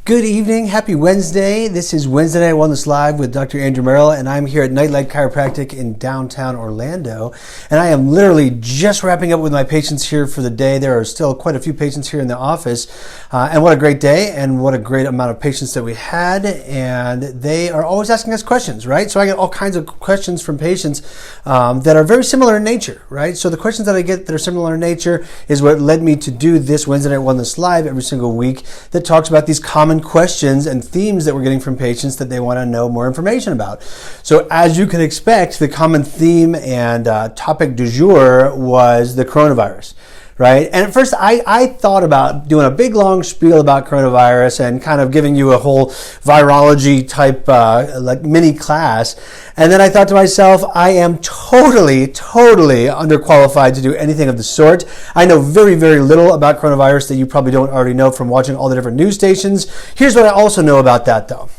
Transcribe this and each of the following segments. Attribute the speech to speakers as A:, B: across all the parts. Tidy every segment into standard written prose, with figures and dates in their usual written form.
A: Good evening. Happy Wednesday. This is Wednesday Night Wellness Live with Dr. Andrew Merrill, and I'm here at Nightlight Chiropractic in downtown Orlando. And I am literally just wrapping up with my patients here for the day. There are still quite a few patients here in the office. And what a great day, and what a great amount of patients that we had. And they are always asking us questions, right? So I get all kinds of questions from patients that are very similar in nature, right? So the questions that I get that are similar in nature is what led me to do this Wednesday Night Wellness Live every single week that talks about these common questions and themes that we're getting from patients that they want to know more information about. So as you can expect, the common theme and topic du jour was the coronavirus, right? And at first I thought about doing a big long spiel about coronavirus and kind of giving you a whole virology type like mini class. And then I thought to myself, I am totally underqualified to do anything of the sort. I know very, very little about coronavirus that you probably don't already know from watching all the different news stations. Here's what I also know about that though.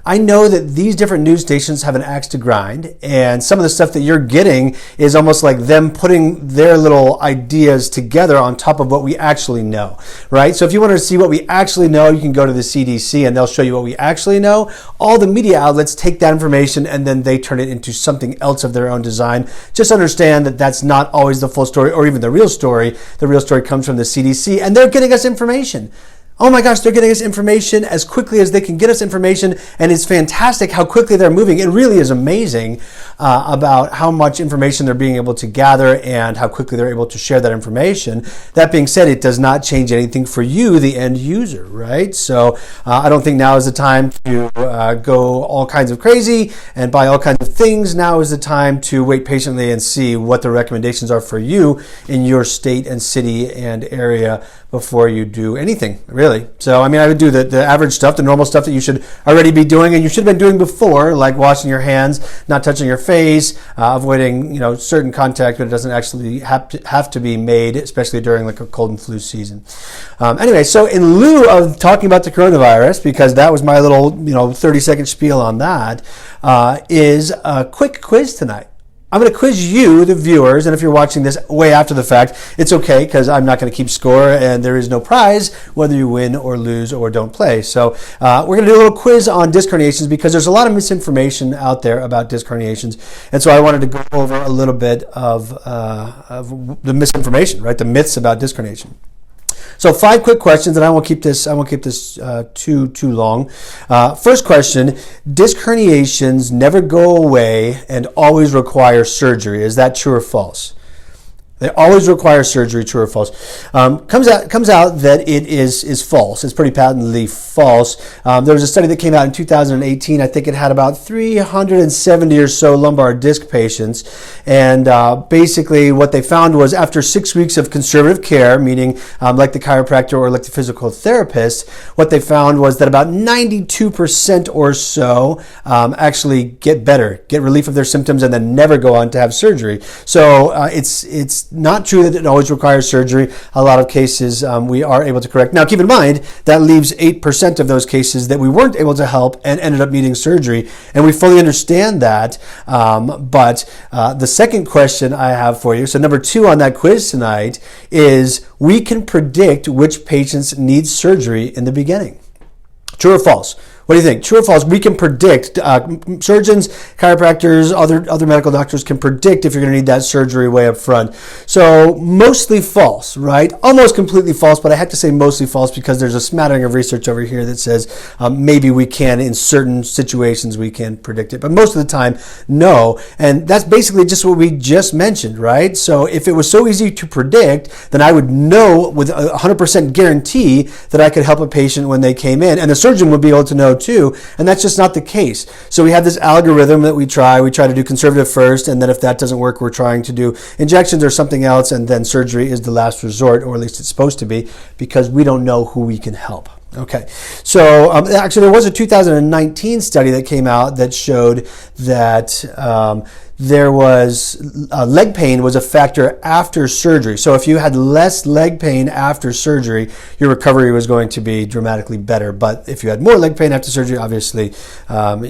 A: I know that these different news stations have an axe to grind, and some of the stuff that you're getting is almost like them putting their little ideas together on top of what we actually know, right? So if you want to see what we actually know, you can go to the CDC and they'll show you what we actually know. All the media outlets take that information and then they turn it into something else of their own design. Just understand that that's not always the full story or even the real story. The real story comes from the CDC, and they're getting us information. Oh my gosh, they're getting us information as quickly as they can get us information, and it's fantastic how quickly they're moving. It really is amazing about how much information they're being able to gather and how quickly they're able to share that information. That being said, it does not change anything for you, the end user, right? So I don't think now is the time to go all kinds of crazy and buy all kinds of things. Now is the time to wait patiently and see what the recommendations are for you in your state and city and area before you do anything, really. So, I mean, I would do the average stuff, the normal stuff that you should already be doing and you should have been doing before, like washing your hands, not touching your face, avoiding, certain contact, but it doesn't actually have to be made, especially during like a cold and flu season. Anyway, so in lieu of talking about the coronavirus, because that was my little, 30-second spiel on that, is a quick quiz tonight. I'm going to quiz you, the viewers, and if you're watching this way after the fact, it's okay because I'm not going to keep score and there is no prize whether you win or lose or don't play. So we're going to do a little quiz on disc herniations because there's a lot of misinformation out there about disc herniations, and so I wanted to go over a little bit of the misinformation, right? The myths about disc herniation. So 5 quick questions, and I won't keep this too long. First question: disc herniations never go away and always require surgery. Is that true or false? They always require surgery, true or false? Comes out that it is false. It's pretty patently false. There was a study that came out in 2018. I think it had about 370 or so lumbar disc patients. And basically what they found was after 6 weeks of conservative care, meaning like the chiropractor or like the physical therapist, what they found was that about 92% or so actually get better, get relief of their symptoms, and then never go on to have surgery. So it's not true that it always requires surgery. A lot of cases we are able to correct. Now, keep in mind, that leaves 8% of those cases that we weren't able to help and ended up needing surgery, and we fully understand that. But the second question I have for you, so number 2 on that quiz tonight, is we can predict which patients need surgery in the beginning. True or false? What do you think? True or false? We can predict, surgeons, chiropractors, other medical doctors can predict if you're going to need that surgery way up front. So mostly false, right? Almost completely false, but I have to say mostly false because there's a smattering of research over here that says maybe we can, in certain situations, we can predict it. But most of the time, no. And that's basically just what we just mentioned, right? So if it was so easy to predict, then I would know with a 100% guarantee that I could help a patient when they came in, and the surgeon would be able to know too, and that's just not the case. So we have this algorithm that we try to do conservative first, and then if that doesn't work, we're trying to do injections or something else, and then surgery is the last resort, or at least it's supposed to be, because we don't know who we can help. Okay, so actually there was a 2019 study that came out that showed that there was leg pain was a factor after surgery. So if you had less leg pain after surgery, your recovery was going to be dramatically better. But if you had more leg pain after surgery, obviously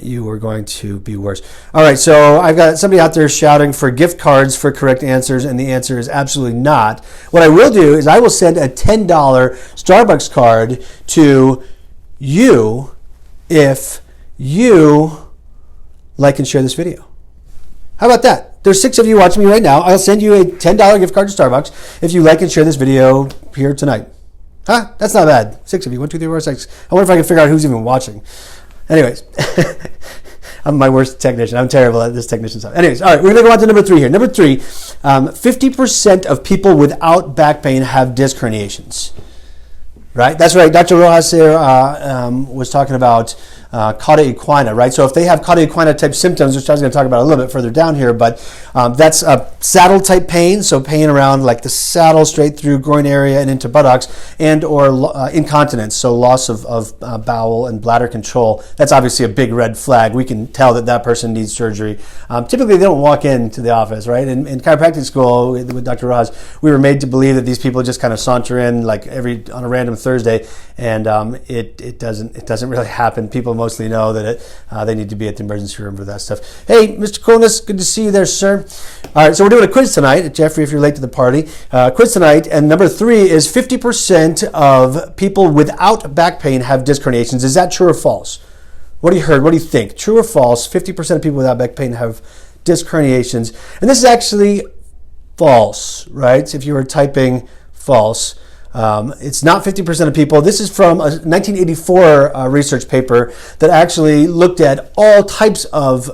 A: you were going to be worse. All right, so I've got somebody out there shouting for gift cards for correct answers, and the answer is absolutely not. What I will do is I will send a $10 Starbucks card to you if you like and share this video. How about that? There's 6 of you watching me right now. I'll send you a $10 gift card to Starbucks if you like and share this video here tonight. Huh? That's not bad. 6 of you. 1, 2, 3, 4, 6. I wonder if I can figure out who's even watching. Anyways, I'm my worst technician. I'm terrible at this technician stuff. Anyways, all right, we're going to go on to number 3 here. Number 3, 50% of people without back pain have disc herniations. Right? That's right. Dr. Rojas here was talking about cauda equina, right? So if they have cauda equina type symptoms, which I was going to talk about a little bit further down here, but that's a saddle type pain, so pain around like the saddle straight through groin area and into buttocks, and or incontinence, so loss of bowel and bladder control. That's obviously a big red flag. We can tell that that person needs surgery. Typically, they don't walk into the office, right? In chiropractic school with Dr. Rojas, we were made to believe that these people just kind of saunter in like on a random Thursday, and it doesn't really happen. People mostly know that they need to be at the emergency room for that stuff. Hey, Mr. Coolness, good to see you there, sir. All right, so we're doing a quiz tonight. Jeffrey, if you're late to the party. Quiz tonight, and number 3 is 50% of people without back pain have disc herniations. Is that true or false? What do you heard? What do you think? True or false? 50% of people without back pain have disc herniations. And this is actually false, right? If you were typing false. It's not 50% of people. This is from a 1984 research paper that actually looked at all types of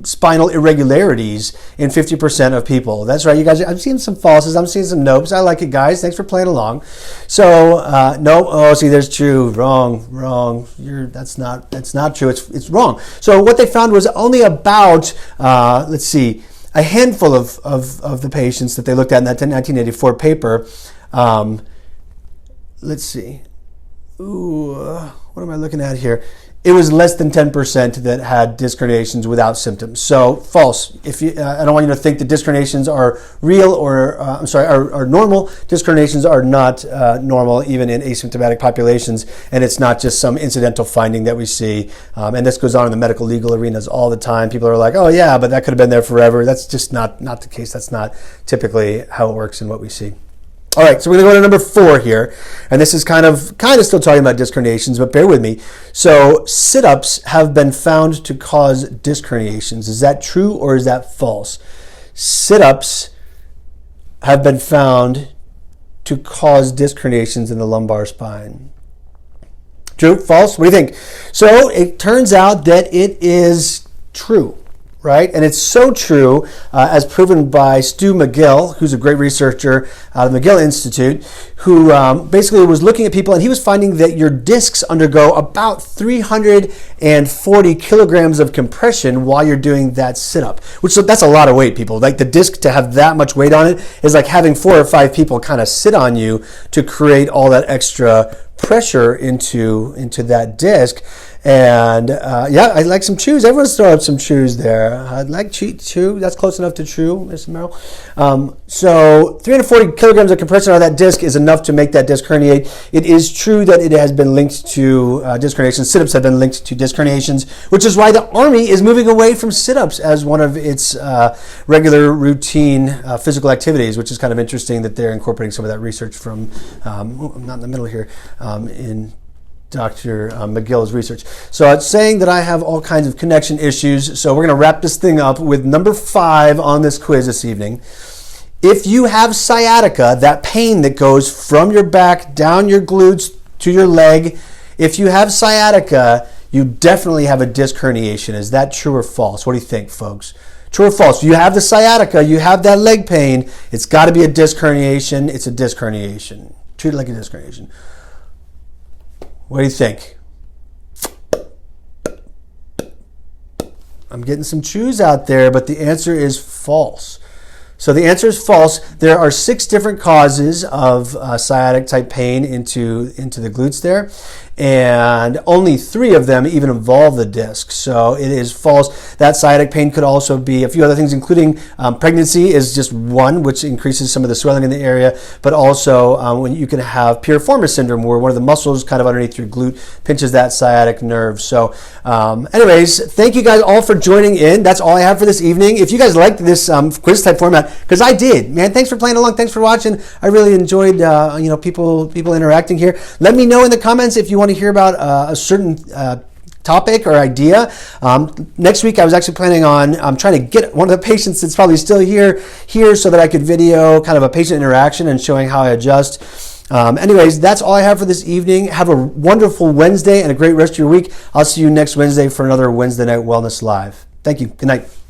A: spinal irregularities in 50% of people. That's right, you guys. I'm seeing some falses. I'm seeing some nopes. I like it, guys. Thanks for playing along. So no. Oh, see, there's true. Wrong. That's not true. It's wrong. So what they found was only about let's see, a handful of the patients that they looked at in that 1984 paper. Let's see. What am I looking at here? It was less than 10% that had disc herniations without symptoms. So false. If you, I don't want you to think that disc herniations are real or are normal. Disc herniations are not normal even in asymptomatic populations, and it's not just some incidental finding that we see. And this goes on in the medical legal arenas all the time. People are like, "Oh yeah, but that could have been there forever." That's just not the case. That's not typically how it works and what we see. All right, so we're going to go to number 4 here, and this is kind of still talking about disc herniations, but bear with me. So sit-ups have been found to cause disc herniations. Is that true or is that false? Sit-ups have been found to cause disc herniations in the lumbar spine. True? False? What do you think? So it turns out that it is true. Right? And it's so true, as proven by Stu McGill, who's a great researcher out of the McGill Institute, who basically was looking at people, and he was finding that your discs undergo about 340 kilograms of compression while you're doing that sit-up, that's a lot of weight, people. Like the disc, to have that much weight on it is like having 4 or 5 people kind of sit on you to create all that extra pressure into that disc. And I'd like some chews. Everyone's throwing up some chews there. I'd like chew. That's close enough to true, Mr. Merrill. So 340 kilograms of compression on that disc is enough to make that disc herniate. It is true that it has been linked to disc herniations. Sit-ups have been linked to disc herniations, which is why the Army is moving away from sit-ups as one of its regular routine physical activities, which is kind of interesting that they're incorporating some of that research from, I'm not in the middle here, in Dr. McGill's research. So it's saying that I have all kinds of connection issues. So we're going to wrap this thing up with number 5 on this quiz this evening. If you have sciatica, that pain that goes from your back down your glutes to your leg, if you have sciatica, you definitely have a disc herniation. Is that true or false? What do you think, folks? True or false? You have the sciatica, you have that leg pain, it's got to be a disc herniation. It's a disc herniation. Treat it like a disc herniation. What do you think? I'm getting some chews out there, but the answer is false. So the answer is false. There are 6 different causes of sciatic type pain into the glutes there, and only 3 of them even involve the disc. So it is false. That sciatic pain could also be a few other things, including pregnancy is just one, which increases some of the swelling in the area, but also when you can have piriformis syndrome, where one of the muscles kind of underneath your glute pinches that sciatic nerve. So anyways, thank you guys all for joining in. That's all I have for this evening. If you guys liked this quiz type format, because I did, man. Thanks for playing along. Thanks for watching. I really enjoyed, people interacting here. Let me know in the comments if you want to hear about a certain topic or idea. Next week I was actually planning on trying to get one of the patients that's probably still here so that I could video kind of a patient interaction and showing how I adjust. Anyways, that's all I have for this evening. Have a wonderful Wednesday and a great rest of your week. I'll see you next Wednesday for another Wednesday Night Wellness Live. Thank you. Good night.